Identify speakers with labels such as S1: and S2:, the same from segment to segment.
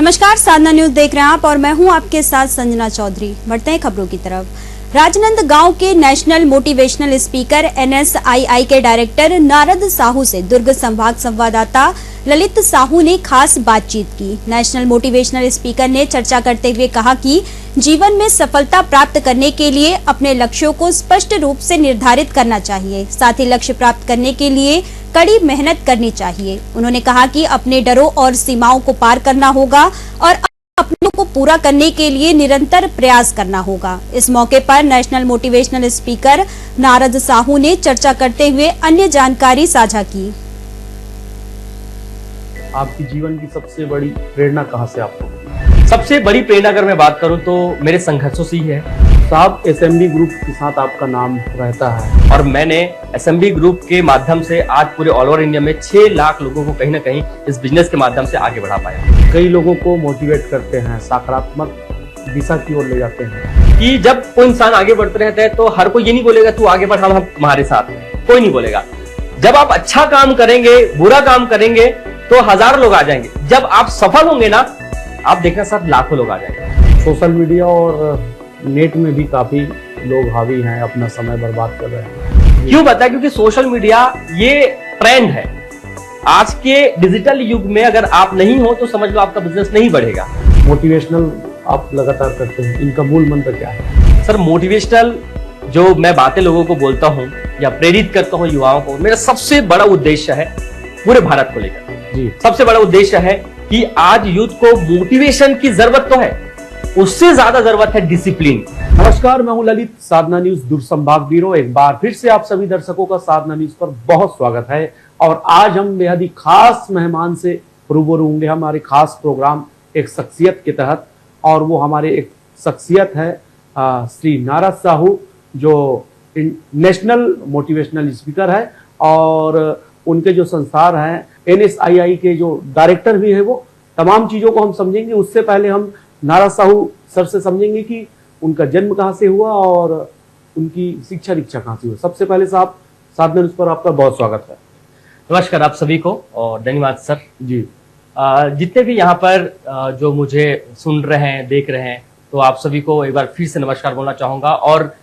S1: नमस्कार, साधना न्यूज देख रहे हैं आप और मैं हूं आपके साथ संजना चौधरी। बढ़ते हैं खबरों की तरफ। राजनांदगांव के नेशनल मोटिवेशनल स्पीकर NSII के डायरेक्टर नारद साहू से दुर्ग संभाग संवाददाता ललित साहू ने खास बातचीत की। नेशनल मोटिवेशनल स्पीकर ने चर्चा करते हुए कहा कि जीवन में सफलता प्राप्त करने के लिए अपने लक्ष्यों को स्पष्ट रूप से निर्धारित करना चाहिए, साथ ही लक्ष्य प्राप्त करने के लिए कड़ी मेहनत करनी चाहिए। उन्होंने कहा कि अपने डरों और सीमाओं को पार करना होगा और अपनों को पूरा करने के लिए निरंतर प्रयास करना होगा। इस मौके पर national motivational speaker Narad Sahu ने चर्चा करते हुए अन्य जानकारी साझा की।
S2: आपकी जीवन की सबसे बड़ी प्रेरणा कहाँ से आपको?
S3: सबसे बड़ी प्रेरणा अगर मैं बात करूं तो मेरे संघर्षों से ही है।
S2: साहब, एसएमबी ग्रुप के साथ आपका नाम रहता है
S3: और मैंने एसएमबी ग्रुप के माध्यम से आज पूरे ऑल ओवर इंडिया में 6 लाख लोगों को कहीं ना कहीं इस बिजनेस के माध्यम से आगे बढ़ा पाया।
S2: कई लोगों को मोटिवेट करते हैं, सकारात्मक दिशा की ओर ले जाते हैं
S3: कि जब कोई इंसान आगे बढ़ते रहता है तो हर कोई ये नहीं बोलेगा तू आगे बढ़, हम तुम्हारे साथ हैं, कोई नहीं बोलेगा। जब आप अच्छा काम करेंगे, बुरा काम करेंगे तो हजारों लोग आ जाएंगे। जब आप सफल होंगे ना, आप देखना सर लाखों लोग आ जाएंगे।
S2: सोशल मीडिया और नेट में भी काफी लोग हावी हैं, अपना समय बर्बाद कर रहे हैं।
S3: क्यों बता? क्योंकि सोशल मीडिया ये ट्रेंड है। आज के डिजिटल युग में अगर आप नहीं हो तो समझ लो आपका बिजनेस नहीं बढ़ेगा।
S2: मोटिवेशनल आप लगातार करते हैं, इनका मूल मंत्र क्या है?
S3: सर, मोटिवेशनल जो मैं बातें लोगों को बोलता हूँ या प्रेरित करता हूँ युवाओं को, मेरा सबसे बड़ा उद्देश्य है पूरे भारत को लेकर
S2: जी।
S3: सबसे बड़ा उद्देश्य है कि आज यूथ को मोटिवेशन की जरूरत तो है, उससे ज्यादा जरूरत है डिसिप्लिन।
S2: नमस्कार, मैं हूं ललित। साधना न्यूज दुर्ग संभाग ब्यूरो एक बार फिर से आप सभी दर्शकों का साधना न्यूज पर बहुत स्वागत है। और आज हम बेहद ही खास मेहमान से रूबरू होंगे हमारे खास प्रोग्राम एक शख्सियत के तहत, और वो हमारे एक शख्सियत है श्री नारद साहू, जो नेशनल मोटिवेशनल स्पीकर है और उनके जो संस्थान है NSII के जो डायरेक्टर भी है। वो तमाम चीजों को हम समझेंगे। उससे पहले हम नारद साहू सर से समझेंगे कि उनका जन्म कहाँ से हुआ और उनकी शिक्षा दीक्षा कहाँ से हुई। सबसे पहले साहब, साधना न्यूज पर आपका बहुत स्वागत है।
S3: नमस्कार आप सभी को और धन्यवाद सर
S2: जी।
S3: जितने भी यहाँ पर जो मुझे सुन रहे हैं, देख रहे हैं, तो आप सभी को एक बार फिर से नमस्कार बोलना चाहूंगा और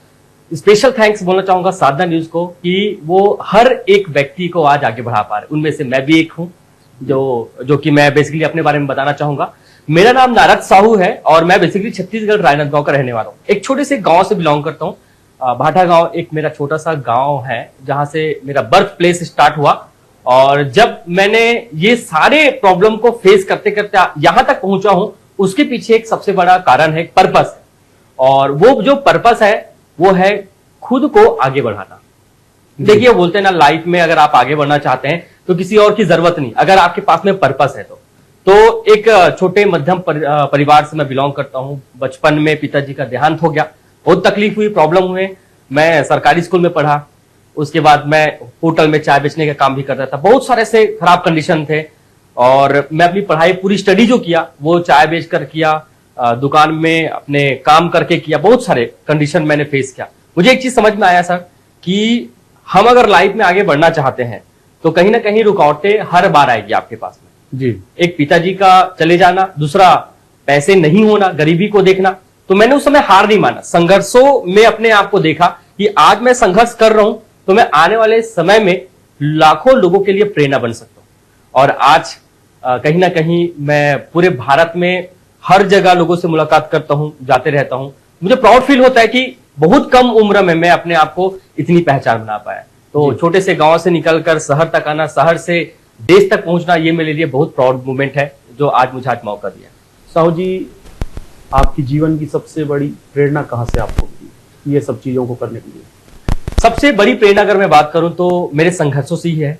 S3: स्पेशल थैंक्स बोलना चाहूंगा साधना न्यूज को कि वो हर एक व्यक्ति को आज आगे बढ़ा पा रहे। उनमें से मैं भी एक हूँ जो कि मैं बेसिकली अपने बारे में बताना चाहूंगा। मेरा नाम नारद साहू है और मैं बेसिकली छत्तीसगढ़ राजनांदगांव का रहने वाला हूँ। एक छोटे से गांव से बिलोंग करता हूँ। भाटा गांव एक मेरा छोटा सा गांव है जहां से मेरा बर्थ प्लेस स्टार्ट हुआ। और जब मैंने ये सारे प्रॉब्लम को फेस करते करते यहां तक पहुंचा हूं, उसके पीछे एक सबसे बड़ा कारण है, पर्पस। और वो जो पर्पस है वो है खुद को आगे बढ़ाना। देखिए, वो बोलते हैं ना, लाइफ में अगर आप आगे बढ़ना चाहते हैं तो किसी और की जरूरत नहीं, अगर आपके पास में पर्पस है तो एक छोटे मध्यम परिवार से मैं बिलोंग करता हूं। बचपन में पिताजी का देहांत हो गया, बहुत तकलीफ हुई, प्रॉब्लम हुए। मैं सरकारी स्कूल में पढ़ा, उसके बाद मैं होटल में चाय बेचने का काम भी करता था। बहुत सारे से खराब कंडीशन थे और मैं अपनी पढ़ाई पूरी स्टडी जो किया वो चाय बेच कर किया, दुकान में अपने काम करके किया। बहुत सारे कंडीशन मैंने फेस किया। मुझे एक चीज समझ में आया सर कि हम अगर लाइफ में आगे बढ़ना चाहते हैं तो कहीं ना कहीं रुकावटें हर बार आएगी आपके पास में
S2: जी।
S3: एक पिताजी का चले जाना, दूसरा पैसे नहीं होना, गरीबी को देखना। तो मैंने उस समय हार नहीं माना, संघर्षों में अपने आप को देखा कि आज मैं संघर्ष कर रहा हूं तो मैं आने वाले समय में लाखों लोगों के लिए प्रेरणा बन सकता हूं। और आज कहीं ना कहीं मैं पूरे भारत में हर जगह लोगों से मुलाकात करता हूं, जाते रहता हूं। मुझे प्राउड फील होता है कि बहुत कम उम्र में मैं अपने आप को इतनी पहचान बना पाया। तो छोटे से गांव से निकलकर शहर तक आना, शहर से देश तक पहुंचना, ये मेरे लिए बहुत प्राउड मोमेंट है जो आज मुझे आज मौका दिया।
S2: साहू जी, आपकी जीवन की सबसे बड़ी प्रेरणा कहाँ से आपको मिली ये सब चीजों को करने के लिए?
S3: सबसे बड़ी प्रेरणा अगर मैं बात करूं तो मेरे संघर्षों से ही है।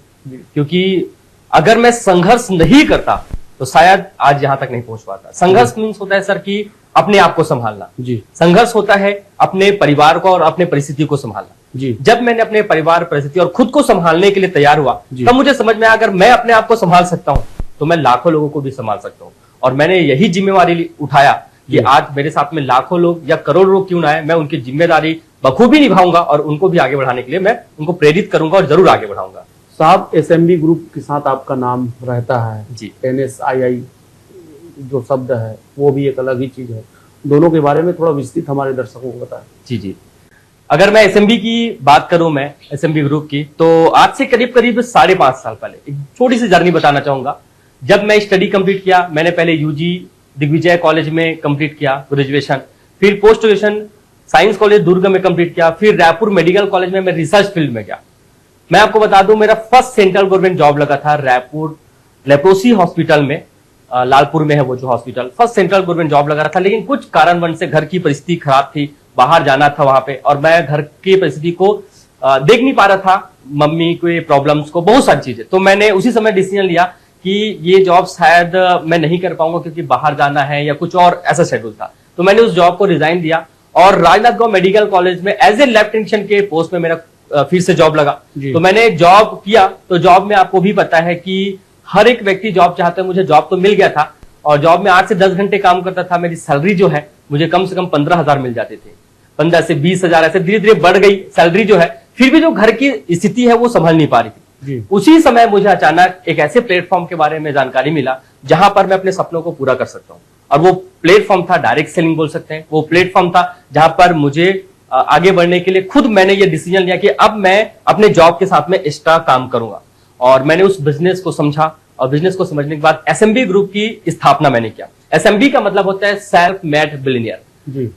S3: क्योंकि अगर मैं संघर्ष नहीं करता तो शायद आज यहां तक नहीं पहुंच पाता। संघर्ष मीन्स होता है सर कि अपने आप को संभालना जी। संघर्ष होता है अपने परिवार को और अपने परिस्थिति को संभालना जी। जब मैंने अपने परिवार, परिस्थिति और खुद को संभालने के लिए तैयार हुआ तब मुझे समझ में आया अगर मैं अपने आप को संभाल सकता हूं तो मैं लाखों लोगों को भी संभाल सकता हूं। और मैंने यही जिम्मेवारी उठाया कि आज मेरे साथ में लाखों लोग या करोड़ लोग क्यों ना आए, मैं उनकी जिम्मेदारी बखूबी निभाऊंगा और उनको भी आगे बढ़ाने के लिए मैं उनको प्रेरित करूंगा और जरूर आगे बढ़ाऊंगा।
S2: साहब, एसएमबी ग्रुप के साथ आपका नाम रहता है
S3: जी।
S2: NSII जो शब्द है वो भी एक अलग ही चीज है। दोनों के बारे में थोड़ा विस्तृत हमारे दर्शकों को बताएं।
S3: जी जी, अगर मैं एसएमबी की बात करूं, मैं एसएमबी ग्रुप की, तो आज से करीब करीब 5.5 साल पहले एक छोटी सी जर्नी बताना चाहूंगा। जब मैं स्टडी कंप्लीट किया, मैंने पहले यूजी दिग्विजय कॉलेज में कंप्लीट किया ग्रेजुएशन, फिर पोस्ट ग्रेजुएशन साइंस कॉलेज दुर्ग में कंप्लीट किया, फिर रायपुर मेडिकल कॉलेज में मैं रिसर्च फील्ड में गया। मैं आपको बता दूं, मेरा फर्स्ट सेंट्रल गवर्नमेंट जॉब लगा था रायपुर लेप्रोसी हॉस्पिटल में, लालपुर में है वो जो hospital, first central government job लगा था। लेकिन कुछ कारणवश से घर की परिस्थिति खराब थी, बाहर जाना था वहां पे, और मैं घर की परिस्थिति को देख नहीं पा रहा था, मम्मी के प्रॉब्लम्स को, बहुत सारी चीजें। तो मैंने उसी समय डिसीजन लिया कि ये जॉब शायद मैं नहीं कर पाऊंगा क्योंकि बाहर जाना है या कुछ और ऐसा शेड्यूल था। तो मैंने उस जॉब को रिजाइन दिया और राजनांदगांव मेडिकल कॉलेज में एज ए लैब टेक्नीशियन के पोस्ट में मेरा फिर से जॉब लगा। तो मैंने जॉब किया, तो जॉब में आपको भी पता है कि हर एक व्यक्ति जॉब चाहता है। मुझे जॉब तो मिल गया था और जॉब में 8 से 10 घंटे काम करता था। मेरी सैलरी जो है मुझे कम से कम 15,000 मिल जाते थे, 15 से 20,000 ऐसे धीरे धीरे बढ़ गई सैलरी जो है। फिर भी जो घर की स्थिति है वो संभल नहीं पा रही थी। उसी समय मुझे अचानक एक ऐसे प्लेटफॉर्म के बारे में जानकारी मिला जहां पर मैं अपने सपनों को पूरा कर सकता हूं, और वो प्लेटफॉर्म था डायरेक्ट सेलिंग बोल सकते हैं। वो प्लेटफॉर्म था जहां पर मुझे आगे बढ़ने के लिए खुद मैंने ये डिसीजन लिया कि अब मैं अपने जॉब के साथ में एक्स्ट्रा काम करूंगा, और मैंने उस बिजनेस को समझा, और बिजनेस को समझने के बाद एसएमबी ग्रुप की स्थापना मैंने किया। एसएमबी का मतलब होता है सेल्फ मेड बिलियनियर।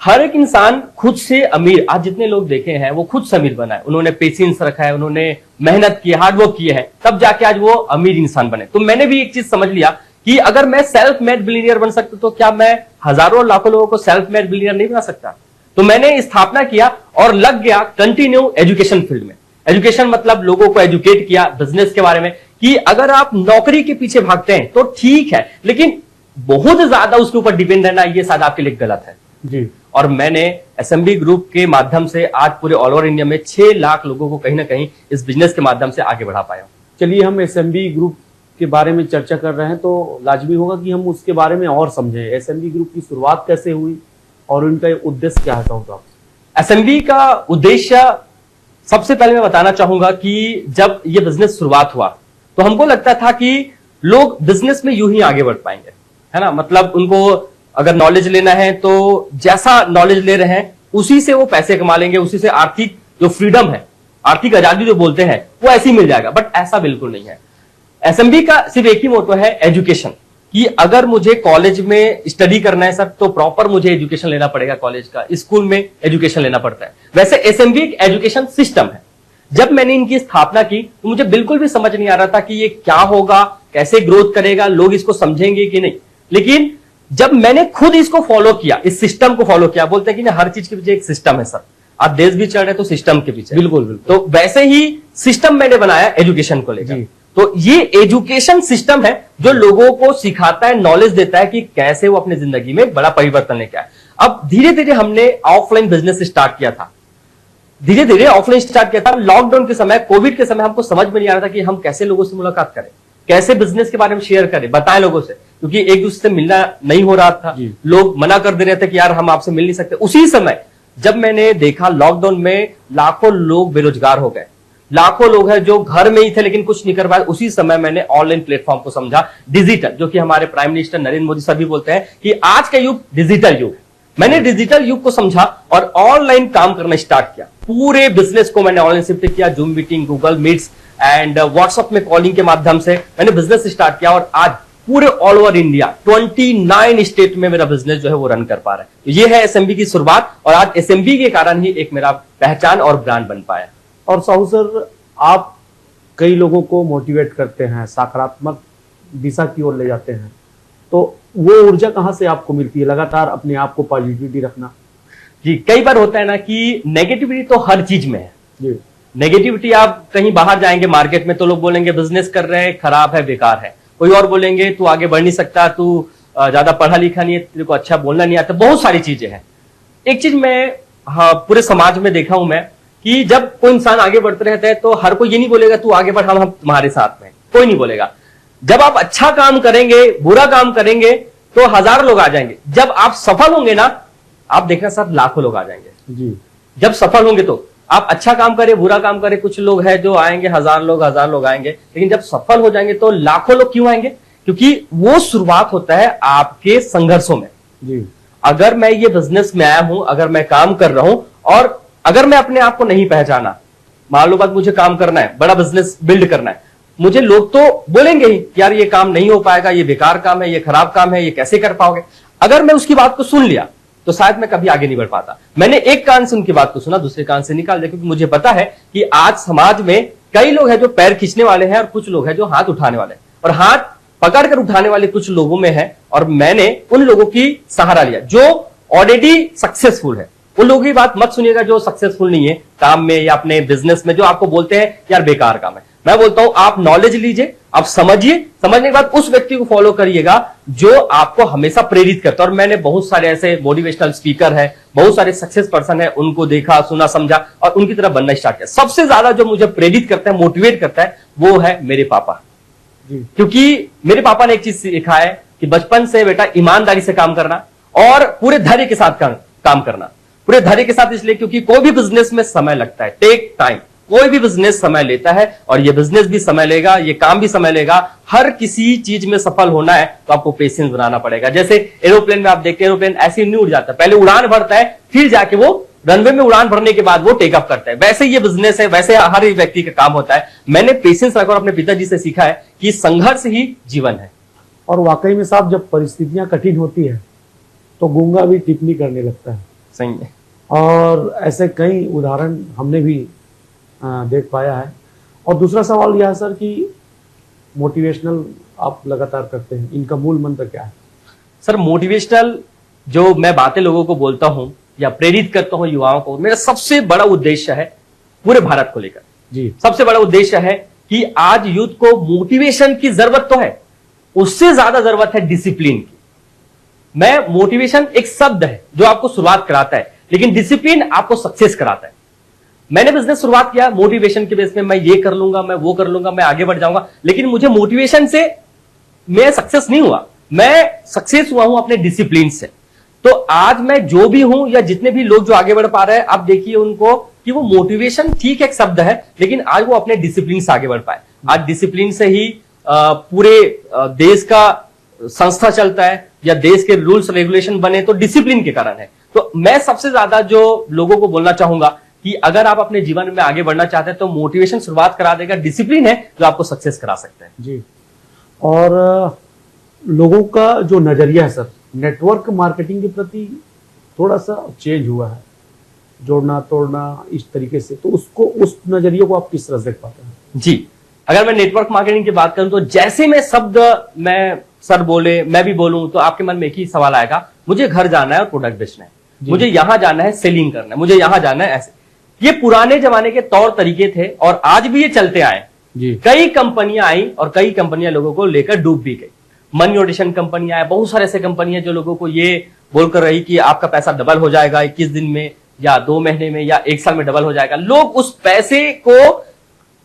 S3: हर एक इंसान खुद से अमीर, आज जितने लोग देखे हैं वो खुद से अमीर बना है, उन्होंने पेशेंस रखा है, उन्होंने मेहनत की, हार्डवर्क किए हैं, तब जाके आज वो अमीर इंसान बने। तो मैंने भी एक चीज समझ लिया कि अगर मैं सेल्फ मेड बिलियनियर बन सकता तो क्या मैं हजारों लाखों लोगों को सेल्फ मेड बिलियनियर नहीं बना सकता? तो मैंने स्थापना किया और लग गया कंटिन्यू एजुकेशन फील्ड में। एजुकेशन मतलब लोगों को एजुकेट किया बिजनेस के बारे में कि अगर आप नौकरी के पीछे भागते हैं तो ठीक है, लेकिन बहुत ज्यादा उसके ऊपर डिपेंड रहना ये शायद आपके लिए गलत है
S2: जी।
S3: और मैंने एसएमबी ग्रुप के माध्यम से आज पूरे ऑल ओवर इंडिया में 6 लाख लोगों को कहीं ना कहीं इस बिजनेस के माध्यम से आगे बढ़ा पाया।
S2: चलिए, हम एसएमबी ग्रुप के बारे में चर्चा कर रहे हैं तो लाजमी होगा कि हम उसके बारे में और समझें। एसएमबी ग्रुप की शुरुआत कैसे हुई और उनका उद्देश्य क्या है? तो
S3: एसएमबी का उद्देश्य सबसे पहले मैं बताना चाहूंगा कि जब ये बिजनेस शुरुआत हुआ तो हमको लगता था कि लोग बिजनेस में यूं ही आगे बढ़ पाएंगे, है ना। मतलब उनको अगर नॉलेज लेना है तो जैसा नॉलेज ले रहे हैं उसी से वो पैसे कमा लेंगे, उसी से आर्थिक जो फ्रीडम है, आर्थिक आजादी जो बोलते हैं, वो ऐसे ही मिल जाएगा। बट ऐसा बिल्कुल नहीं है। एसएमबी का सिर्फ एक ही मोटो है, एजुकेशन, कि अगर मुझे कॉलेज में स्टडी करना है सर तो प्रॉपर मुझे एजुकेशन लेना पड़ेगा, कॉलेज का, स्कूल में एजुकेशन लेना पड़ता है। वैसे एसएमबी एक एजुकेशन सिस्टम है। जब मैंने इनकी स्थापना की तो मुझे बिल्कुल भी समझ नहीं आ रहा था कि ये क्या होगा, कैसे ग्रोथ करेगा, लोग इसको समझेंगे कि नहीं। लेकिन जब मैंने खुद इसको फॉलो किया, इस सिस्टम को फॉलो किया, बोलते हैं कि ना हर चीज के पीछे एक सिस्टम है सर, आप देश भी चल रहे तो सिस्टम के पीछे।
S2: बिल्कुल बिल्कुल।
S3: तो वैसे ही सिस्टम मैंने बनाया एजुकेशन को लेकर। तो ये एजुकेशन सिस्टम है जो लोगों को सिखाता है, नॉलेज देता है कि कैसे वो अपनी जिंदगी में बड़ा परिवर्तन लेके आए। अब धीरे धीरे हमने ऑफलाइन बिजनेस स्टार्ट किया था, धीरे धीरे ऑफलाइन स्टार्ट किया था। लॉकडाउन के समय, कोविड के समय हमको समझ में नहीं आ रहा था कि हम कैसे लोगों से मुलाकात करें, कैसे बिजनेस के बारे में शेयर करें, बताएं लोगों से, क्योंकि एक दूसरे से मिलना नहीं हो रहा था। लोग मना कर दे रहे थे कि यार हम आपसे मिल नहीं सकते। उसी समय जब मैंने देखा लॉकडाउन में लाखों लोग बेरोजगार हो गए, लाखों लोग हैं जो घर में ही थे लेकिन कुछ नहीं कर पाए, उसी समय मैंने ऑनलाइन प्लेटफॉर्म को समझा, डिजिटल, जो कि हमारे prime minister Narendra Modi sir भी बोलते हैं कि आज का युग डिजिटल युग है। मैंने डिजिटल युग को समझा और ऑनलाइन काम करना स्टार्ट किया। पूरे बिजनेस को मैंने ऑनलाइन शिफ्ट किया, zoom meeting, Google meets and WhatsApp में कॉलिंग के माध्यम से मैंने बिजनेस स्टार्ट किया और आज पूरे ऑल ओवर इंडिया 29 स्टेट में मेरा बिजनेस जो है वो रन कर पा रहा है। तो ये है एसएमबी की शुरुआत और आज एसएमबी के कारण ही एक मेरा पहचान और ब्रांड बन पाया।
S2: और साहू सर, आप कई लोगों को मोटिवेट करते हैं, सकारात्मक दिशा की ओर ले जाते हैं, तो वो ऊर्जा कहां से आपको मिलती है लगातार अपने आप को पॉजिटिविटी रखना?
S3: जी, कई बार होता है ना कि नेगेटिविटी तो हर चीज में है
S2: जी।
S3: नेगेटिविटी, आप कहीं बाहर जाएंगे मार्केट में तो लोग बोलेंगे बिजनेस कर रहे हैं, खराब है, बेकार है। कोई और बोलेंगे तू आगे बढ़ नहीं सकता, तू ज्यादा पढ़ा लिखा नहीं है, तेरे को अच्छा बोलना नहीं आता, बहुत सारी चीजें हैं। एक चीज मैं पूरे समाज में देखा हूं मैं कि जब कोई इंसान आगे बढ़ते रहता है तो हर कोई ये नहीं बोलेगा तू आगे बढ़, हम तुम्हारे साथ में, कोई नहीं बोलेगा। जब आप अच्छा काम करेंगे, बुरा काम करेंगे तो हजारों लोग आ जाएंगे। जब आप सफल होंगे ना, आप देखना सर लाखों लोग आ जाएंगे
S2: जी।
S3: जब सफल होंगे तो आप अच्छा काम करें, बुरा काम करें, कुछ लोग हैं जो आएंगे, हजार लोग आएंगे, लेकिन जब सफल हो जाएंगे तो लाखों लोग क्यों आएंगे? क्योंकि वो शुरुआत होता है आपके संघर्षों में।
S2: जी।
S3: अगर मैं ये बिजनेस में आया हूं, अगर मैं काम कर रहा हूं और अगर मैं अपने आप को नहीं पहचाना, मान लो बात मुझे काम करना है, बड़ा बिजनेस बिल्ड करना है, मुझे लोग तो बोलेंगे ही कि यार ये काम नहीं हो पाएगा, ये बेकार काम है, ये खराब काम है, ये कैसे कर पाओगे। अगर मैं उसकी बात को सुन लिया तो शायद मैं कभी आगे नहीं बढ़ पाता। मैंने एक कान से उनकी बात को सुना, दूसरे कान से निकाल दिया, क्योंकि मुझे पता है कि आज समाज में कई लोग हैं जो पैर खींचने वाले हैं और कुछ लोग हैं जो हाथ उठाने वाले हैं, और हाथ पकड़कर उठाने वाले कुछ लोगों में है, और मैंने उन लोगों की सहारा लिया जो ऑलरेडी सक्सेसफुल है। उन लोगों की बात मत सुनिएगा जो सक्सेसफुल नहीं है काम में या अपने बिजनेस में, जो आपको बोलते हैं यार बेकार काम है। मैं बोलता हूं आप नॉलेज लीजिए, आप समझिए, समझने के बाद उस व्यक्ति को फॉलो करिएगा जो आपको हमेशा प्रेरित करता है। और मैंने बहुत सारे ऐसे मोटिवेशनल स्पीकर है, बहुत सारे सक्सेस पर्सन है, उनको देखा, सुना, समझा और उनकी तरह बनना स्टार्ट किया। सबसे ज्यादा जो मुझे प्रेरित करता है, मोटिवेट करता है, वो है मेरे पापा। क्योंकि मेरे पापा ने एक चीज सिखाया है कि बचपन से बेटा ईमानदारी से काम करना और पूरे धैर्य के साथ काम करना। पूरे धैर्य के साथ इसलिए क्योंकि कोई भी बिजनेस में समय लगता है, टेक टाइम। कोई भी बिजनेस समय लेता है और ये बिजनेस भी समय लेगा, ये काम भी समय लेगा। हर किसी चीज में सफल होना है तो आपको पेशेंस बनाना पड़ेगा। जैसे एरोप्लेन में आप देखते हैं, एरोप्लेन ऐसे नहीं उड़ जाता, पहले उड़ान भरता है, फिर जाके वो रनवे में उड़ान भरने के बाद वो टेक अप करता है। वैसे ये बिजनेस है, वैसे हर एक व्यक्ति का काम होता है। मैंने पेशेंस रखा और अपने पिताजी से सीखा है कि संघर्ष ही जीवन है।
S2: और वाकई में साहब, जब परिस्थितियां कठिन होती है तो गूंगा भी टिप्पणी करने लगता है।
S3: सही है।
S2: और ऐसे कई उदाहरण हमने भी देख पाया है। और दूसरा सवाल यह है सर कि मोटिवेशनल आप लगातार करते हैं, इनका मूल मंत्र क्या है?
S3: सर मोटिवेशनल जो मैं बातें लोगों को बोलता हूं या प्रेरित करता हूं युवाओं को, मेरा सबसे बड़ा उद्देश्य है पूरे भारत को लेकर।
S2: जी।
S3: सबसे बड़ा उद्देश्य है कि आज यूथ को मोटिवेशन की जरूरत तो है, उससे ज्यादा जरूरत है डिसिप्लिन की। मैं मोटिवेशन एक शब्द है जो आपको शुरुआत कराता है, लेकिन डिसिप्लिन आपको सक्सेस कराता है। मैंने बिजनेस शुरुआत किया मोटिवेशन के बेस में, मैं ये कर लूंगा, मैं वो कर लूंगा, मैं आगे बढ़ जाऊंगा, लेकिन मुझे मोटिवेशन से मैं सक्सेस नहीं हुआ, मैं सक्सेस हुआ हूं अपने डिसिप्लिन से। तो आज मैं जो भी हूं या जितने भी लोग जो आगे बढ़ पा रहे हैं, आप देखिए उनको कि वो मोटिवेशन ठीक एक शब्द है, लेकिन आज वो अपने डिसिप्लिन से आगे बढ़ पाए। आज डिसिप्लिन से ही पूरे देश का संस्था चलता है या देश के रूल्स रेगुलेशन बने तो डिसिप्लिन के कारण है। तो मैं सबसे ज्यादा जो लोगों को बोलना चाहूंगा कि अगर आप अपने जीवन में आगे बढ़ना चाहते हैं तो मोटिवेशन शुरुआत करा देगा, डिसिप्लिन है जो आपको सक्सेस करा सकते हैं।
S2: जी। और लोगों का जो नजरिया है सर, नेटवर्क मार्केटिंग के प्रति थोड़ा सा चेंज हुआ है, जोड़ना तोड़ना इस तरीके से, तो उसको, उस नजरिए को आप किस तरह देख पाते हैं?
S3: जी, अगर मैं नेटवर्क मार्केटिंग की बात करूं तो जैसे मैं शब्द मैं सर बोले, मैं भी बोलूं, तो आपके मन में एक ही सवाल आएगा, मुझे घर जाना है और प्रोडक्ट बेचना है, मुझे यहां जाना है, सेलिंग करना है, मुझे यहां जाना है। ऐसे ये पुराने जमाने के तौर तरीके थे और आज भी ये चलते आए। कई कंपनियां आई और कई कंपनियां लोगों को लेकर डूब भी गई। मनी ऑडिशन कंपनियां आए, बहुत सारे ऐसे कंपनियां जो लोगों को ये बोलकर रही कि आपका पैसा डबल हो जाएगा 21 दिन में या 2 महीने में या 1 साल में डबल हो जाएगा। लोग उस पैसे को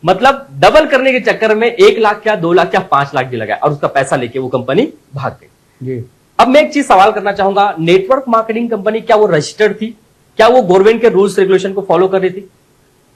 S3: मतलब डबल करने के चक्कर में 1 लाख क्या 2 लाख क्या 5 लाख भी लगाया और उसका पैसा लेके वो कंपनी भाग गई। अब मैं एक चीज सवाल करना चाहूंगा, नेटवर्क मार्केटिंग कंपनी क्या वो रजिस्टर्ड थी? क्या वो गवर्नमेंट के रूल्स रेगुलेशन को फॉलो कर रही थी?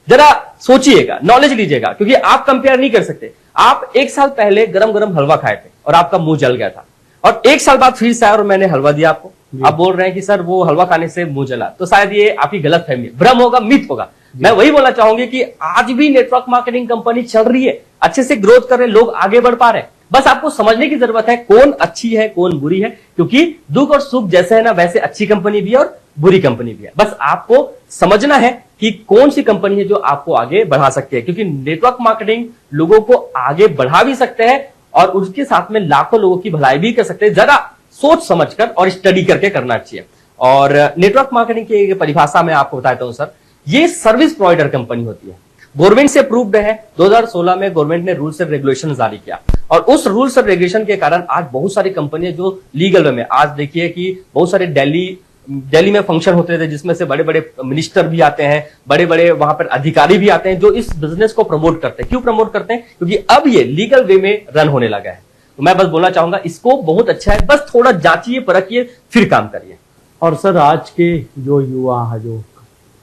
S3: जरा सोचिएगा, नॉलेज लीजिएगा, क्योंकि आप कंपेयर नहीं कर सकते। आप 1 साल पहले गरम गरम हलवा खाए थे और आपका मुंह जल गया था, और 1 साल बाद फिर से आया और मैंने हलवा दिया आपको, आप बोल रहे हैं कि सर वो हलवा खाने से मुंह जला, तो शायद ये आपकी गलत फहमी है, भ्रम होगा, मिथ होगा। मैं वही बोलना चाहूंगी कि आज भी नेटवर्क मार्केटिंग कंपनी चल रही है, अच्छे से ग्रोथ कर रहे हैं, लोग आगे बढ़ पा रहे हैं। बस आपको समझने की जरूरत है कौन अच्छी है कौन बुरी है, क्योंकि दुख और सुख जैसे है ना वैसे अच्छी कंपनी भी है और बुरी कंपनी भी है। बस आपको समझना है कि कौन सी कंपनी है जो आपको आगे बढ़ा सकती है, क्योंकि नेटवर्क मार्केटिंग लोगों को आगे बढ़ा भी सकते हैं और उसके साथ में लाखों लोगों की भलाई भी कर सकते हैं। जरा सोच समझकर और स्टडी करके करना चाहिए। और नेटवर्क मार्केटिंग की परिभाषा में आपको बताता हूं सर, ये सर्विस प्रोवाइडर कंपनी होती है, गवर्नमेंट से अप्रूव्ड है। 2016 में गवर्नमेंट ने रूल्स एंड रेगुलेशन जारी किया और उस रूल्स एंड रेगुलेशन के कारण आज बहुत सारी कंपनियां जो लीगल वे में, आज देखिए कि बहुत सारे दिल्ली में फंक्शन होते थे जिसमें से बड़े बड़े मिनिस्टर भी आते हैं, बड़े बड़े वहां पर अधिकारी भी आते हैं जो इस बिजनेस को प्रमोट करते हैं। क्यों प्रमोट करते हैं? क्योंकि अब ये लीगल वे में रन होने लगा है। तो मैं बस बोलना चाहूंगा इसको बहुत अच्छा है, बस थोड़ा जांचिए परखिए फिर काम करिए।
S2: और सर आज के जो युवा है जो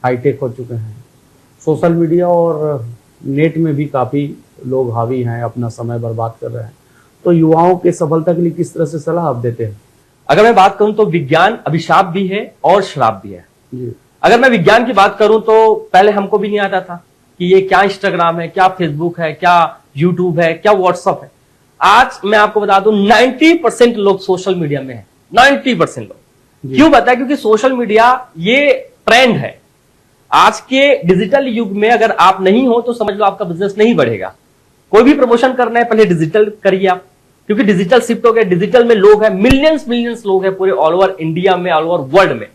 S2: हाईटेक हो चुके हैं, सोशल मीडिया और नेट में भी काफी लोग हावी हैं, अपना समय बर्बाद कर रहे हैं, तो युवाओं के सफलता के लिए किस तरह से सलाह आप देते हैं?
S3: अगर मैं बात करूं तो विज्ञान अभिशाप भी है और श्राप भी है।
S2: जी।
S3: अगर मैं विज्ञान की बात करूं तो पहले हमको भी नहीं आता था कि ये क्या इंस्टाग्राम है, क्या फेसबुक है, क्या यूट्यूब है, क्या व्हाट्सएप है। आज मैं आपको बता दूं 90% लोग सोशल मीडिया में है। 90% लोग क्यों बताया? क्योंकि सोशल मीडिया ये ट्रेंड है। आज के डिजिटल युग में अगर आप नहीं हो तो समझ लो आपका बिजनेस नहीं बढ़ेगा। कोई भी प्रमोशन करना है पहले डिजिटल करिए आप, क्योंकि डिजिटल शिफ्ट हो गया। डिजिटल में लोग हैं, मिलियंस लोग हैं पूरे ऑल ओवर इंडिया में, ऑल ओवर वर्ल्ड में।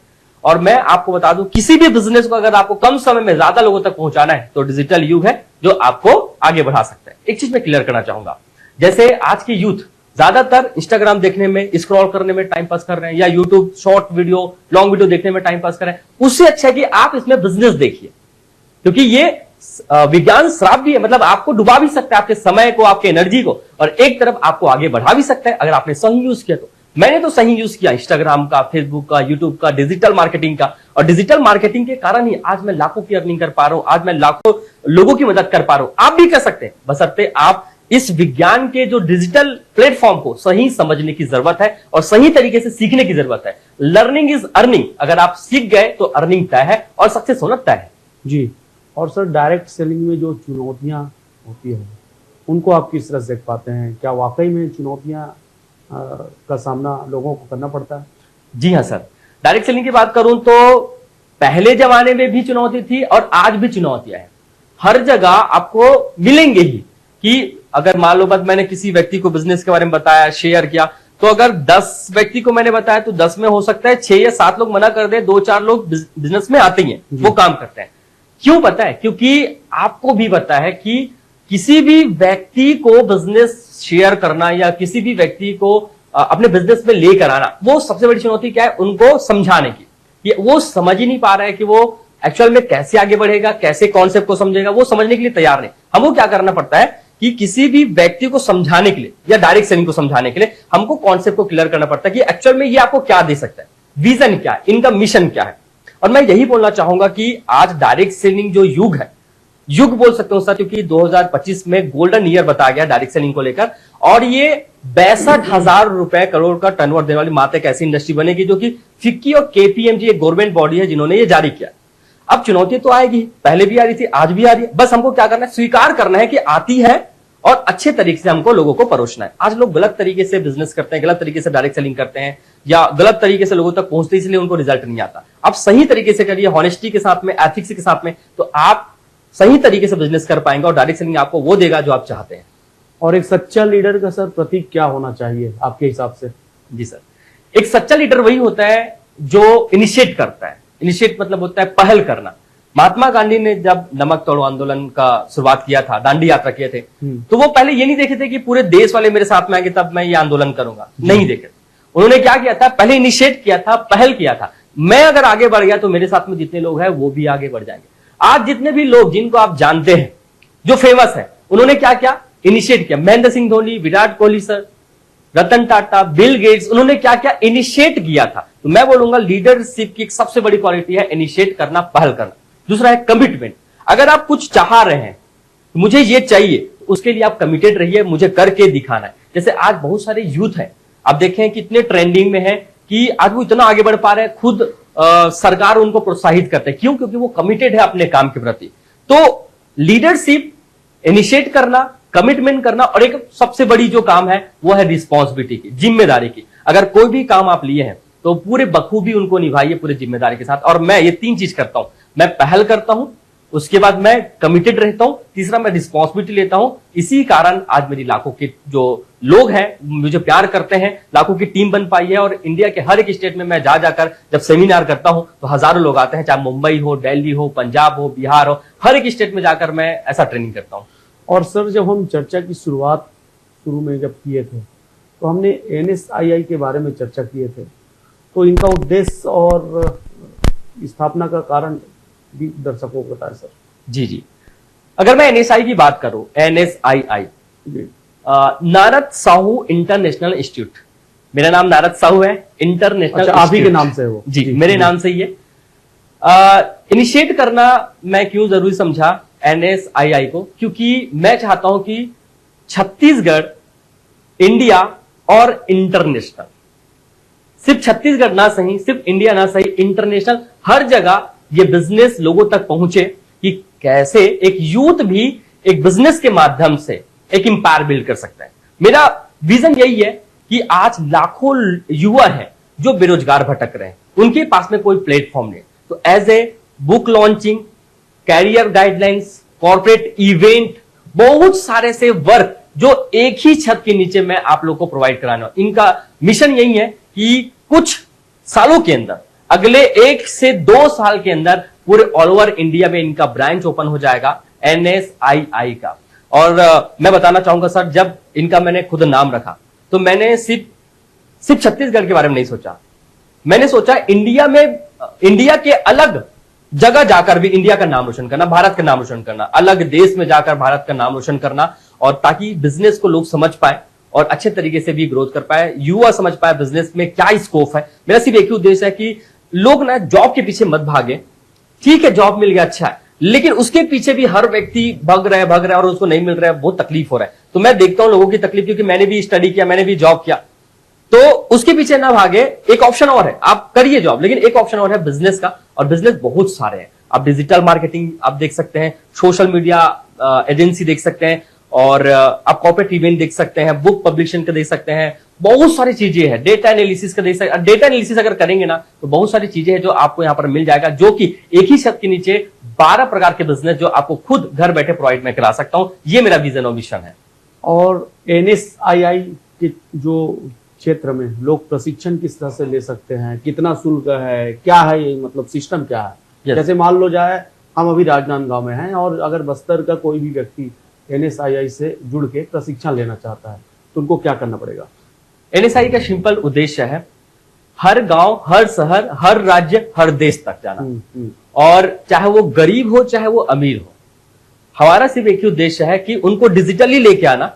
S3: और मैं आपको बता दूं किसी भी बिजनेस को अगर आपको कम समय में ज्यादा लोगों तक पहुंचाना है तो डिजिटल युग है जो आपको आगे बढ़ा सकता है। एक चीज मैं क्लियर करना चाहूंगा, जैसे आज की यूथ ज्यादातर इंस्टाग्राम देखने में, स्क्रॉल करने में टाइम पास कर रहे हैं, या YouTube short video, long video देखने में टाइम पास कर रहे हैं। उससे अच्छा है कि आप इसमें बिजनेस देखिए, क्योंकि ये विज्ञान श्राप भी है। मतलब आपको डुबा भी सकता है, आपके समय को, आपके एनर्जी को, और एक तरफ आपको आगे बढ़ा भी सकता है अगर आपने सही यूज किया तो। मैंने तो सही यूज किया इंस्टाग्राम का, फेसबुक का, यूट्यूब का, डिजिटल मार्केटिंग का, और डिजिटल मार्केटिंग के कारण ही आज मैं लाखों की अर्निंग कर पा रहा हूं, आज मैं लाखों लोगों की मदद कर पा रहा हूं। आप भी कर सकते हैं, बशर्ते आप इस विज्ञान के जो डिजिटल प्लेटफॉर्म को सही समझने की जरूरत है और सही तरीके से सीखने की जरूरत है। Learning is earning. अगर आप सीख गए तो अर्निंग तय है और सक्सेस होना तय है।
S2: जी। और सर, डायरेक्ट सेलिंग में जो चुनौतियां होती है उनको आप किस तरह से देख पाते हैं? क्या वाकई में चुनौतियां का सामना लोगों को करना पड़ता है?
S3: जी हाँ सर, डायरेक्ट सेलिंग की बात करूं तो पहले जमाने में भी चुनौती थी और आज भी चुनौतियां हैं। हर जगह आपको मिलेंगे ही कि अगर मान लो बस मैंने किसी व्यक्ति को बिजनेस के बारे में बताया, शेयर किया, तो अगर 10 व्यक्ति को मैंने बताया तो 10 में हो सकता है 6 या 7 लोग मना कर दे, 2-4 लोग बिजनेस में आते ही हैं, वो काम करते हैं। क्यों पता है? क्योंकि आपको भी पता है कि किसी भी व्यक्ति को बिजनेस शेयर करना या किसी भी व्यक्ति को अपने बिजनेस में लेकर आना, वो सबसे बड़ी चुनौती क्या है? उनको समझाने की। ये वो समझ ही नहीं पा रहा है कि वो एक्चुअल में कैसे आगे बढ़ेगा, कैसे कॉन्सेप्ट को समझेगा, वो समझने के लिए तैयार नहीं। हमको क्या करना पड़ता है कि किसी भी व्यक्ति को समझाने के लिए या डायरेक्ट सेलिंग को समझाने के लिए हमको कॉन्सेप्ट को क्लियर करना पड़ता है कि एक्चुअल में ये आपको क्या दे सकता है, विजन क्या है, इनका मिशन क्या है। और मैं यही बोलना चाहूंगा कि आज डायरेक्ट सेलिंग जो युग है, युग बोल सकते हो सर, क्योंकि 2025 में गोल्डन ईयर बताया गया डायरेक्ट सेलिंग को लेकर, और ये 62,000 रुपए करोड़ का टर्नओवर देने वाली मात्र एक ऐसी इंडस्ट्री बनेगी जो कि फिक्की और केपीएमजी एक गवर्नमेंट बॉडी है जिन्होंने ये जारी किया। अब चुनौती तो आएगी, पहले भी आ रही थी, आज भी आ रही है। बस हमको क्या करना है? स्वीकार करना है कि आती है और अच्छे तरीके से हमको लोगों को परोसना है। आज लोग गलत तरीके से बिजनेस करते हैं, गलत तरीके से डायरेक्ट सेलिंग करते हैं, या गलत तरीके से लोगों तक पहुंचते, इसलिए उनको रिजल्ट नहीं आता। आप सही तरीके से करिए, हॉनेस्टी के साथ में, एथिक्स के साथ में, तो आप सही तरीके से बिजनेस कर पाएंगे और डायरेक्ट सेलिंग आपको वो देगा जो आप चाहते हैं।
S2: और एक सच्चा लीडर का सर प्रतीक क्या होना चाहिए आपके हिसाब से?
S3: जी सर, एक सच्चा लीडर वही होता है जो इनिशिएट करता है। इनिशिएट मतलब होता है पहल करना। महात्मा गांधी ने जब नमक तोड़ो आंदोलन का शुरुआत किया था, दांडी यात्रा किए थे, तो वो पहले ये नहीं देखे थे कि पूरे देश वाले मेरे साथ में आएंगे तब मैं ये आंदोलन करूंगा, नहीं देखे। उन्होंने क्या किया था? पहले इनिशिएट किया था, पहल किया था। मैं अगर आगे बढ़ गया तो मेरे साथ में जितने लोग हैं वो भी आगे बढ़ जाएंगे। आज जितने भी लोग जिनको आप जानते हैं जो फेमस है, उन्होंने क्या किया? इनिशिएट किया। Mahendra Singh Dhoni, Virat Kohli sir, Ratan Tata, Bill Gates, उन्होंने क्या किया? इनिशिएट किया था। तो मैं बोलूंगा लीडरशिप की एक सबसे बड़ी क्वालिटी है इनिशिएट करना, पहल करना। दूसरा है कमिटमेंट। अगर आप कुछ चाह रहे हैं, मुझे ये चाहिए, तो उसके लिए आप कमिटेड रहिए, मुझे करके दिखाना है। जैसे आज बहुत सारे यूथ हैं, आप देखें कितने ट्रेंडिंग में है कि आज वो इतना आगे बढ़ पा रहे हैं, खुद सरकार उनको प्रोत्साहित करते हैं। क्यों? क्योंकि वो कमिटेड है अपने काम के प्रति। तो लीडरशिप, इनिशिएट करना, कमिटमेंट करना, और एक सबसे बड़ी जो काम है वो है रिस्पॉन्सिबिलिटी की, जिम्मेदारी की। अगर कोई भी काम आप लिए हैं तो पूरे बखूबी उनको निभाइए पूरे जिम्मेदारी के साथ। और मैं ये 3 चीज करता हूं, मैं पहल करता हूं, उसके बाद मैं कमिटेड रहता हूं, तीसरा मैं रिस्पॉन्सिबिलिटी लेता हूं। इसी कारण आज मेरी लाखों के जो लोग हैं मुझे प्यार करते हैं, लाखों की टीम बन पाई है। और इंडिया के हर एक स्टेट में मैं जा जाकर जब सेमिनार करता हूं तो हजारों लोग आते हैं, चाहे मुंबई हो, दिल्ली हो, पंजाब हो, बिहार हो, हर एक स्टेट में जाकर मैं ऐसा ट्रेनिंग करता हूं।
S2: और सर, जब हम चर्चा की शुरुआत शुरू में जब किए थे तो हमने NSII के बारे में चर्चा किए थे, तो इनका उद्देश्य और स्थापना का कारण भी दर्शकों को बताएं सर।
S3: जी जी, अगर मैं NSI की बात करूं, NSII Narad Sahu international institute, मेरा नाम नारद साहू है, इंटरनेशनल।
S2: अच्छा, आप ही के नाम से हो?
S3: जी, मेरे नाम से ही है। इनिशिएट करना मैं क्यों जरूरी समझा NSII को? क्योंकि मैं चाहता हूं कि छत्तीसगढ़ इंडिया और इंटरनेशनल, सिर्फ छत्तीसगढ़ ना सही, सिर्फ इंडिया ना सही, इंटरनेशनल हर जगह ये बिजनेस लोगों तक पहुंचे कि कैसे एक यूथ भी एक बिजनेस के माध्यम से एक एम्पायर बिल्ड कर सकता है। मेरा विजन यही है कि आज लाखों युवा हैं जो बेरोजगार भटक रहे हैं, उनके पास में कोई प्लेटफॉर्म नहीं, तो as a book launching, career guidelines, corporate event, बहुत सारे से वर्क जो एक ही छत के नीचे मैं आप लोग को प्रोवाइड कराना। इनका मिशन यही है कि कुछ सालों के अंदर, अगले 1 से 2 साल के अंदर पूरे ऑल ओवर इंडिया में इनका ब्रांच ओपन हो जाएगा NSII का। और मैं बताना चाहूंगा सर, जब इनका मैंने खुद नाम रखा तो मैंने सिर्फ छत्तीसगढ़ के बारे में नहीं सोचा, मैंने सोचा इंडिया के अलग जगह जाकर भी इंडिया का नाम रोशन करना, भारत का नाम रोशन करना, अलग देश में जाकर भारत का नाम रोशन करना, और ताकि बिजनेस को लोग समझ पाए और अच्छे तरीके से भी ग्रोथ कर पाए, युवा समझ पाए बिजनेस में क्या स्कोप है। मेरा सिर्फ एक ही उद्देश्य है कि लोग ना जॉब के पीछे मत भागे। ठीक है, जॉब मिल गया अच्छा है, लेकिन उसके पीछे भी हर व्यक्ति भाग रहा है और उसको नहीं मिल रहा है, बहुत तकलीफ हो रहा है। तो मैं देखता हूं लोगों की तकलीफ, क्योंकि मैंने भी स्टडी किया, मैंने भी जॉब किया, तो उसके पीछे ना भागे। एक ऑप्शन और है, आप करिए जॉब, लेकिन एक ऑप्शन और है बिजनेस का, और बिजनेस बहुत सारे हैं। आप डिजिटल मार्केटिंग आप देख सकते हैं, सोशल मीडिया एजेंसी देख सकते हैं, और आप कॉर्पोरेट इवेंट देख सकते हैं, बुक पब्लिशिंग का देख सकते हैं, बहुत सारी चीजें हैं, डेटा एनालिसिस का देख सकते हैं। डेटा एनालिसिस अगर करेंगे ना तो बहुत सारी चीजें हैं जो आपको यहां पर मिल जाएगा, जो कि एक ही छत के नीचे 12 प्रकार के बिजनेस जो आपको खुद घर बैठे प्रोवाइड मैं करा सकता हूं। ये मेरा विजन और मिशन है।
S2: और NSII के जो क्षेत्र में लोग प्रशिक्षण किस तरह से ले सकते हैं, कितना शुल्क है, क्या है ये, मतलब सिस्टम क्या है?
S3: Yes.
S2: जैसे मान लो जाए हम अभी राजनांदगांव में हैं और अगर बस्तर का कोई भी व्यक्ति NSII से जुड़ के प्रशिक्षण लेना चाहता है तो उनको क्या करना पड़ेगा?
S3: NSII का सिंपल उद्देश्य है हर गांव, हर शहर, हर राज्य, हर देश तक जाना, और चाहे वो गरीब हो चाहे वो अमीर हो, हमारा सिर्फ एक ही उद्देश्य है कि उनको डिजिटली लेके आना,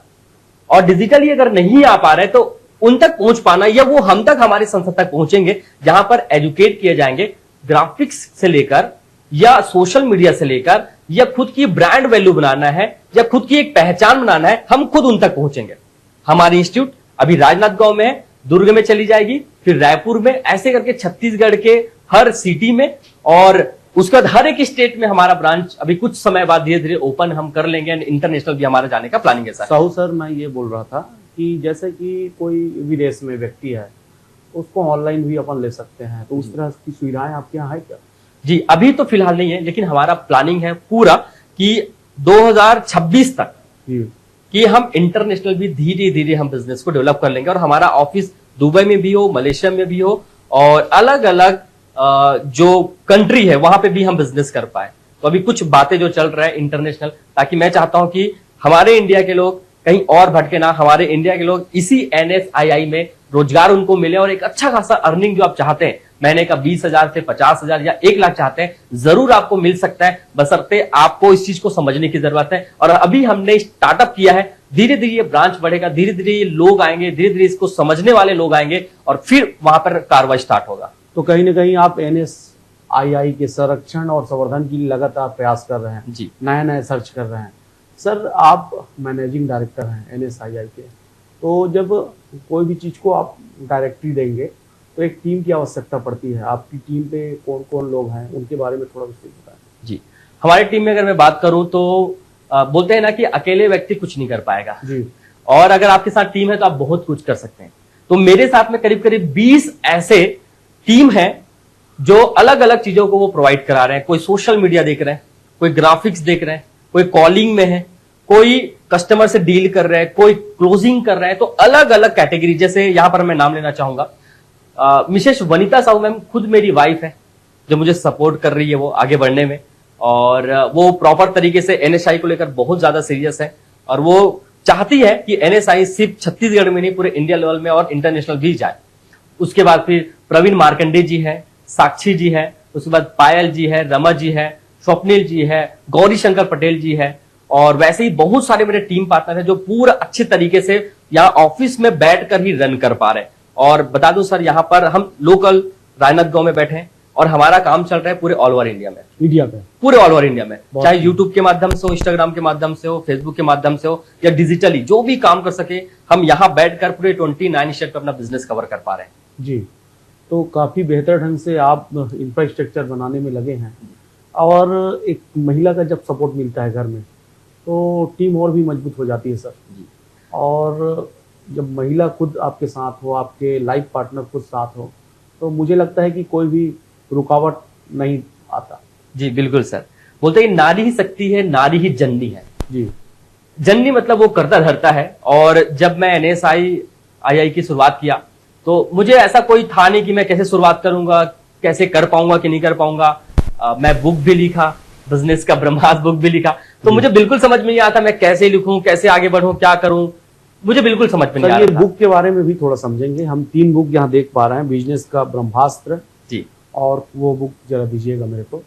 S3: और डिजिटली अगर नहीं आ पा रहे तो उन तक पहुंच पाना, या वो हम तक, हमारी संस्था तक पहुंचेंगे जहां पर एजुकेट किए जाएंगे, ग्राफिक्स से लेकर या सोशल मीडिया से लेकर, या खुद की ब्रांड वैल्यू बनाना है या खुद की एक पहचान बनाना है, हम खुद उन तक पहुंचेंगे। हमारी इंस्टीट्यूट अभी राजनांदगांव में है, दुर्ग में चली जाएगी, फिर रायपुर में, ऐसे करके छत्तीसगढ़ के हर सिटी में, और उसके बाद हर एक स्टेट में हमारा ब्रांच अभी कुछ समय बाद धीरे धीरे ओपन हम कर लेंगे, एंड इंटरनेशनल भी हमारा जाने का प्लानिंग है सर।
S2: साहू सर, मैं ये बोल रहा था कि जैसे कि कोई विदेश में व्यक्ति है, उसको ऑनलाइन भी अपन ले सकते हैं, तो उस तरह की सुविधाएं आपके यहाँ है क्या?
S3: जी, अभी तो फिलहाल नहीं है, लेकिन हमारा प्लानिंग है पूरा कि 2026 तक कि हम इंटरनेशनल भी धीरे धीरे हम बिजनेस को डेवलप कर लेंगे, और हमारा ऑफिस दुबई में भी हो, मलेशिया में भी हो, और अलग अलग जो कंट्री है वहां पे भी हम बिजनेस कर पाए। तो अभी कुछ बातें जो चल रहा है इंटरनेशनल, ताकि मैं चाहता हूं कि हमारे इंडिया के लोग कहीं और भटके ना, हमारे इंडिया के लोग इसी NSII में रोजगार उनको मिले, और एक अच्छा खासा अर्निंग जो आप चाहते हैं, महीने का 20,000 से 50,000 या 1 लाख चाहते हैं, जरूर आपको मिल सकता है, बशर्ते आपको इस चीज को समझने की जरूरत है। और अभी हमने स्टार्टअप किया है, धीरे धीरे ये ब्रांच बढ़ेगा, धीरे धीरे ये लोग आएंगे, धीरे धीरे इसको समझने वाले लोग आएंगे, और फिर वहां पर कार्रवाई स्टार्ट होगा।
S2: तो कहीं ना कहीं आप NSII के संरक्षण और संवर्धन की लगातार प्रयास कर रहे हैं
S3: जी,
S2: नया नया सर्च कर रहे हैं। सर, आप मैनेजिंग डायरेक्टर हैं NSII के, तो जब कोई भी चीज को आप डायरेक्टरी देंगे तो एक टीम की आवश्यकता पड़ती है। आपकी टीम पे कौन कौन लोग हैं, उनके बारे में थोड़ा विस्तार बताएं।
S3: जी, हमारी टीम में अगर मैं बात करूं तो बोलते हैं ना कि अकेले व्यक्ति कुछ नहीं कर पाएगा जी, और अगर आपके साथ टीम है तो आप बहुत कुछ कर सकते हैं। तो मेरे साथ में करीब करीब 20 ऐसे टीम है जो अलग अलग चीजों को वो प्रोवाइड करा रहे हैं। कोई सोशल मीडिया देख रहे हैं, कोई ग्राफिक्स देख रहे हैं, कोई कॉलिंग में है, कोई कस्टमर से डील कर रहे हैं, कोई क्लोजिंग कर रहे हैं। तो अलग अलग कैटेगरी, जैसे यहां पर मैं नाम लेना चाहूंगा, मिसेस वनिता साहू मैम खुद मेरी वाइफ है, जो मुझे सपोर्ट कर रही है वो आगे बढ़ने में, और वो प्रॉपर तरीके से NSII को लेकर बहुत ज्यादा सीरियस है, और वो चाहती है कि NSII सिर्फ छत्तीसगढ़ में नहीं पूरे इंडिया लेवल में और इंटरनेशनल भी जाए। उसके बाद फिर प्रवीण मार्कंडे जी है, साक्षी जी है, उसके बाद पायल जी है, रमा जी है, स्वप्निल जी है, गौरी शंकर पटेल जी है, और वैसे ही बहुत सारे मेरे टीम पार्टनर हैं जो पूरा अच्छे तरीके से यहाँ ऑफिस में बैठकर ही रन कर पा रहे हैं। और बता दूं सर, यहाँ पर हम लोकल राजनांदगांव में बैठे हैं, और हमारा काम चल रहा है पूरे ऑल ओवर इंडिया में, पूरे ऑल ओवर इंडिया में, चाहे यूट्यूब के माध्यम से हो, इंस्टाग्राम के माध्यम से हो, फेसबुक के माध्यम से हो, या डिजिटली जो भी काम कर सके, हम यहाँ बैठकर पूरे 29 स्टेट पे अपना बिजनेस कवर कर पा रहे हैं।
S2: जी, तो काफी बेहतर ढंग से आप इंफ्रास्ट्रक्चर बनाने में लगे हैं, और एक महिला का जब सपोर्ट मिलता है घर में तो टीम और भी मजबूत हो जाती है सर।
S3: जी।
S2: और जब महिला खुद आपके साथ हो, आपके लाइफ पार्टनर खुद साथ हो, तो मुझे लगता है कि कोई भी रुकावट नहीं आता।
S3: जी बिल्कुल सर, बोलते हैं नारी ही शक्ति है, नारी ही जननी है।
S2: जी,
S3: जननी मतलब वो करता धरता है। और जब मैं NSIII की शुरुआत किया तो मुझे ऐसा कोई था नहीं कि मैं कैसे शुरुआत करूंगा, कैसे कर पाऊंगा कि नहीं कर पाऊंगा। मैं बुक भी लिखा, बिजनेस का ब्रह्मास्त्र बुक भी लिखा, तो मुझे बिल्कुल समझ में नहीं आता मैं कैसे लिखूं, कैसे आगे बढ़ूं, क्या करूं, मुझे बिल्कुल समझ में नहीं आ
S2: ये
S3: रहा था।
S2: बुक के बारे में भी थोड़ा समझेंगे। हम 3 बुक यहाँ देख पा रहे हैं, बिजनेस का ब्रह्मास्त्र
S3: जी,
S2: और वो बुक जरा दीजिएगा मेरे को।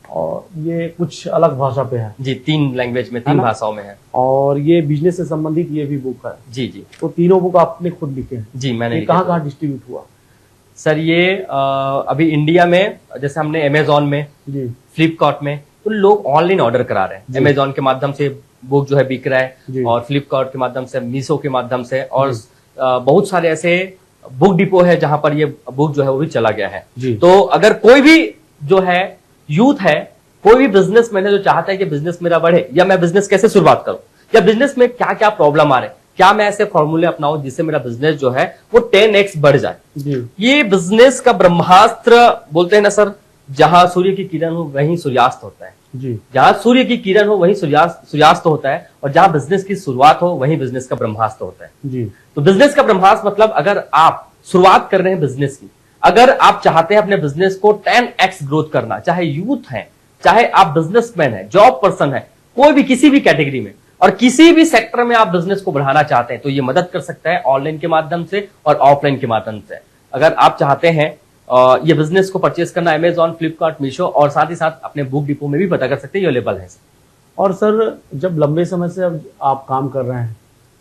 S2: और ये कुछ अलग भाषा पे है
S3: जी, 3 लैंग्वेज में, 3 भाषाओं में है।
S2: और ये बिजनेस से संबंधित ये भी बुक है।
S3: जी जी
S2: तो तीनों बुक आपने खुद लिखे हैं?
S3: जी, मैंने लिखे।
S2: कहाँ कहाँ डिस्ट्रीब्यूट हुआ
S3: सर ये अभी इंडिया में जैसे हमने अमेजोन में,
S2: जी,
S3: फ्लिपकार्ट में, तो लोग ऑनलाइन ऑर्डर करा रहे हैं। अमेजोन के माध्यम से बुक जो है बिक रहा
S2: जी।
S3: है, और फ्लिपकार्ट के माध्यम से, मीशो के माध्यम से, और बहुत सारे ऐसे बुक डिपो है जहां पर ये बुक जो है वो भी चला गया है।
S2: जी।
S3: तो अगर कोई भी जो है यूथ है, कोई भी बिजनेसमैन है जो चाहता है कि बिजनेस मेरा बढ़े, या मैं बिजनेस कैसे शुरुआत करूं, या बिजनेस में क्या क्या प्रॉब्लम आ रहे हैं, क्या मैं ऐसे फॉर्मूले अपनाऊं जिससे मेरा बिजनेस जो है वो 10x बढ़ जाए।
S2: जी,
S3: ये बिजनेस का ब्रह्मास्त्र बोलते हैं ना सर, जहां सूर्य की किरण हो वहीं सूर्यास्त होता है,
S2: जी,
S3: जहां सूर्य की किरण हो वहीं सूर्यास्त होता है, और जहां बिजनेस की शुरुआत हो वहीं बिजनेस का ब्रह्मास्त्र होता है।
S2: जी,
S3: तो बिजनेस का ब्रह्मास्त्र मतलब अगर आप शुरुआत कर रहे हैं बिजनेस की, अगर आप चाहते हैं अपने बिजनेस को 10x ग्रोथ करना, चाहे यूथ है, चाहे आप बिजनेसमैन है, जॉब पर्सन है, कोई भी किसी भी कैटेगरी में और किसी भी सेक्टर में आप बिजनेस को बढ़ाना चाहते हैं, तो ये मदद कर सकता है ऑनलाइन के माध्यम से और ऑफलाइन के माध्यम से। अगर आप चाहते हैं ये बिजनेस को परचेस करना, अमेजॉन, फ्लिपकार्ट, मीशो, और साथ ही साथ अपने बुक डिपो में भी पता कर सकते हैं, ये अवेलेबल है।
S2: और सर जब लंबे समय से अब आप काम कर रहे हैं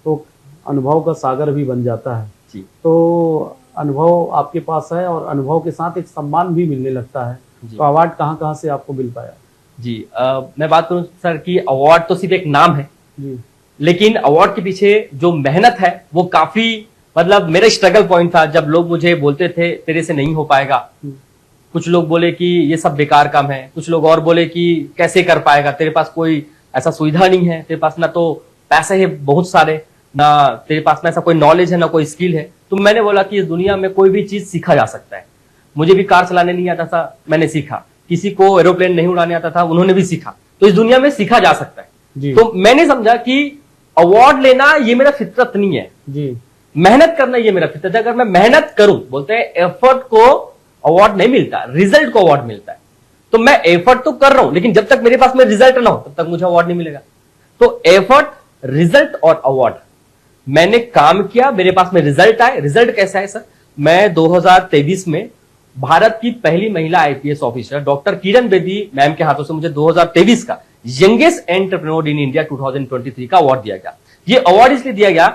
S2: तो अनुभव का सागर भी बन जाता है
S3: जी।
S2: तो अनुभव आपके पास है, और अनुभव के साथ एक सम्मान भी मिलने लगता है।
S3: जी।
S2: तो अवार्ड कहाँ कहाँ से आपको मिल पाया?
S3: जी, मैं बात करूं सर कि अवार्ड तो सिर्फ एक नाम है,
S2: जी,
S3: लेकिन अवार्ड के पीछे जो मेहनत है वो काफी, मतलब मेरा स्ट्रगल पॉइंट था। जब लोग मुझे बोलते थे तेरे से नहीं हो पाएगा, कुछ लोग बोले कि ये सब बेकार काम है, कुछ लोग और बोले कि कैसे कर पाएगा, तेरे पास कोई ऐसा सुविधा नहीं है, तेरे पास ना तो पैसे है बहुत सारे, ना तेरे पास में ऐसा कोई नॉलेज है, ना कोई स्किल है। तो मैंने बोला कि इस दुनिया में कोई भी चीज सीखा जा सकता है। मुझे भी कार चलाने नहीं आता था, मैंने सीखा। किसी को एरोप्लेन नहीं उड़ाने आता था, उन्होंने भी सीखा। तो इस दुनिया में सीखा जा सकता है।
S2: जी,
S3: तो मैंने समझा कि अवार्ड लेना ये मेरा फितरत नहीं है,
S2: जी,
S3: मेहनत करना ये मेरा फितरत है। अगर मैं मेहनत करूं, बोलते हैं एफर्ट को अवार्ड नहीं मिलता, रिजल्ट को अवार्ड मिलता है। तो मैं एफर्ट तो कर रहा हूं, लेकिन जब तक मेरे पास में रिजल्ट ना हो तब तक मुझे अवार्ड नहीं मिलेगा। तो एफर्ट, रिजल्ट और अवार्ड, मैंने काम किया, मेरे पास में रिजल्ट आए। रिजल्ट कैसा है सर? मैं 2023 में भारत की पहली महिला IPS officer doctor Kiran Bedi ma'am के हाथों से मुझे 2023 का यंगेस्ट एंटरप्रेन्योर इन इंडिया 2023 का अवार्ड दिया गया। ये अवार्ड इसलिए दिया गया,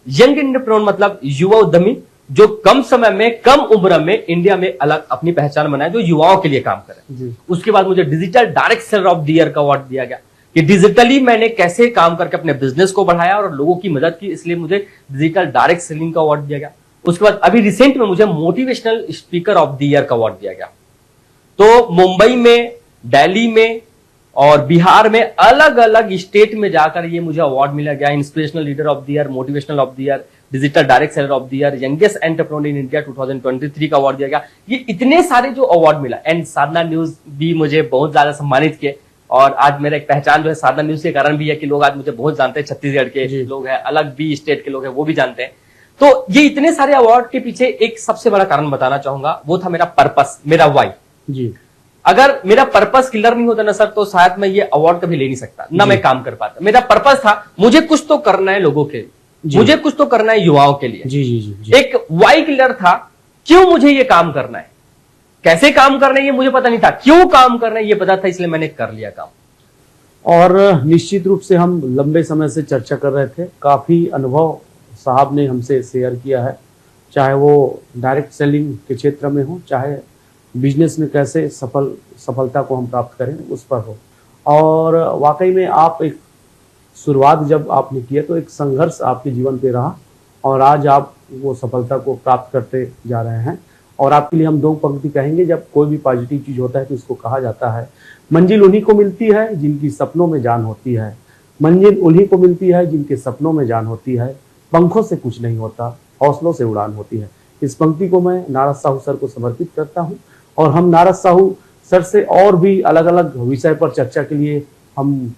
S3: यंग एंटरप्रेन्योर मतलब युवा उद्यमी, जो कम समय में, कम उम्र में इंडिया में अलग अपनी पहचान बनाए, जो युवाओं के लिए काम करे। उसके बाद मुझे digital direct seller of the year का अवार्ड दिया गया कि डिजिटली मैंने कैसे काम करके अपने बिजनेस को बढ़ाया और लोगों की मदद की, इसलिए मुझे डिजिटल डायरेक्ट सेलिंग का अवार्ड दिया गया। उसके बाद अभी रिसेंट में मुझे motivational speaker of the year का अवार्ड दिया गया। तो मुंबई में, दिल्ली में और बिहार में अलग अलग स्टेट में जाकर ये मुझे अवार्ड मिला गया। Inspirational leader of the year, motivational of the year, digital direct seller of the year, youngest entrepreneur in India 2023 का अवार्ड दिया गया। ये इतने सारे जो अवार्ड मिला, एंड साधना न्यूज भी मुझे बहुत ज्यादा सम्मानित किए। और आज मेरा एक पहचान जो है साधना न्यूज के कारण भी है कि लोग आज मुझे बहुत जानते हैं, छत्तीसगढ़ के लोग हैं, अलग भी स्टेट के लोग हैं, वो भी जानते हैं। तो ये इतने सारे अवार्ड के पीछे एक सबसे बड़ा कारण बताना चाहूंगा, वो था मेरा पर्पस, मेरा वाई।
S2: जी,
S3: अगर मेरा पर्पस क्लियर नहीं होता ना सर, तो शायद मैं ये अवार्ड कभी ले नहीं सकता, ना मैं काम कर पाता। मेरा पर्पस था, मुझे कुछ तो करना है लोगों के लिए, मुझे कुछ तो करना है युवाओं के लिए।
S2: जी, जी, जी,
S3: एक वाई क्लियर था, क्यों मुझे ये काम करना है, कैसे काम करना है ये मुझे पता नहीं था, क्यों काम करना है ये पता था, इसलिए मैंने कर लिया काम।
S2: और निश्चित रूप से हम लंबे समय से चर्चा कर रहे थे, काफी अनुभव साहब ने हमसे शेयर किया है। चाहे वो डायरेक्ट सेलिंग के क्षेत्र में हो, चाहे बिजनेस में कैसे सफलता को हम प्राप्त करें उस पर हो। और वाकई में आप एक शुरुआत जब आपने किया तो एक संघर्ष आपके जीवन पे रहा और आज आप वो सफलता को प्राप्त करते जा रहे हैं। और आपके लिए हम दो पंक्ति कहेंगे, जब कोई भी पॉजिटिव चीज होता है तो इसको कहा जाता है, मंजिल उन्हीं को मिलती है जिनकी सपनों में जान होती है। मंजिल उन्हीं को मिलती है जिनके सपनों में जान होती है। पंखों से कुछ नहीं होता, हौसलों से उड़ान होती है। इस पंक्ति को मैं नारद साहू सर को समर्पित करता हूँ और हम नारद साहू सर से और भी अलग अलग विषय पर चर्चा के लिए हम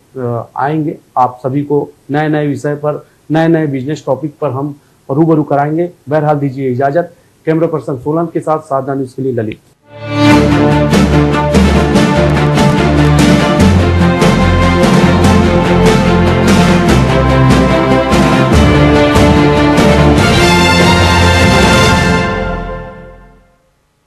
S2: आएंगे। आप सभी को नए नए विषय पर, नए नए बिजनेस टॉपिक पर हम रूबरू कराएंगे। बहरहाल दीजिए इजाजत। कैमरा पर्सन सोलन के साथ साधना न्यूज के लिए ललित।